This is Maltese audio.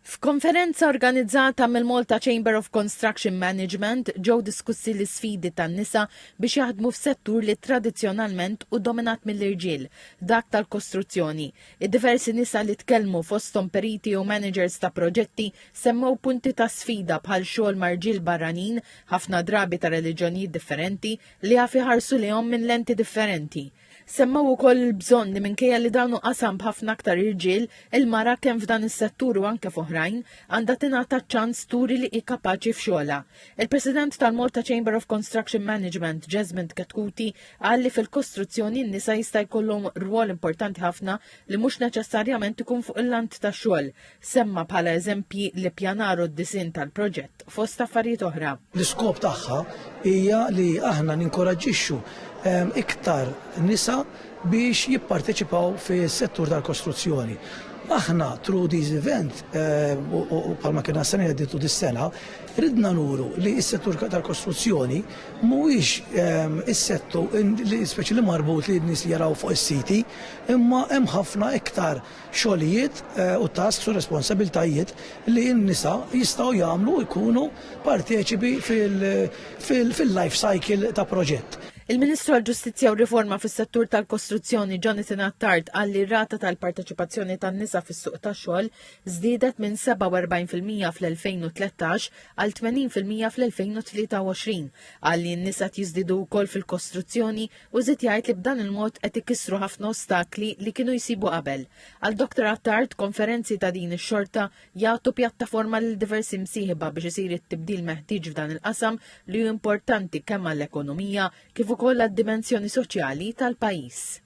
F'konferenza organizzata mill-Malta Chamber of Construction Management ġew diskussi l-isfidi tan-nisa biex jaħdmu f'settur li tradizzjonalment u dominat mill-irġiel, dak tal-kostruzzjoni. Id-diversi nisa li tkellmu fosthom periti u managers ta' proġetti semmew punti ta' sfida bħal xogħol marġiel barranin, ħafna drabi ta' reliġjonijiet differenti li għaf iħarsu lihom minn lenti differenti. Semmew ukoll il-bżonn li minkejja li dawnu qasam b'ħafna aktar irġiel, il-mara kemm f'dan is-settur u anke f'oħrajn għandha tingħata ċans turi li hi kapaċi f'xogħolha. Il-President tal-Malta Chamber of Construction Management, Jesmond Katkuti, qal li fil-kostruzzjoni n-nisa jista' jkollhom rwol importanti ħafna li mhux neċessarjament ikun fuq il-lant tax-xogħol. Semma bħala eżempji li ppjanaru d-disinn tal-proġett fost affarijiet oħra. L-iskop tagħha hija li aħna ninkoraġġixxu iktar nisa biex jipparteċipaw fis-settur tal-kostruzzjoni. Aħna through these event u bħalma kien s-sena jedditu dis-sena, ridna nuru li s-settur tal-kostruzzjoni mhuwiex is-settur speċi li marbut li n-nies jaraw fuq is-siti, imma hemm ħafna iktar xogħlijiet u tasks u responsabiltajiet li n-nisa jistgħu jagħmlu jkunu parteċipi fil-life cycle ta' proġett. Il-Ministru għall-Ġustizzja u Riforma fis-settur tal-kostruzzjoni Jonathan Attard qal li r-rata tal-parteċipazzjoni tan-nisa fis-suq tax-xogħol żdiedet minn 47% fl-2013 għal 80% fl-2023. Qal li n-nisa jiżdiedu wkoll fil-kostruzzjoni u żied jgħid li b'dan il-mod qed ikissru ħafna ostakli li kienu jsibu qabel. Għal Dr. Attard, konferenzi ta' din ix-xorta jagħtu pjattaforma lil diversi msieħba biex isir it-tibdil meħtieġ f'dan il-qasam li hu importanti kemm għall-ekonomija kif ukoll għad-dimensjoni soċjali tal-pajjiż.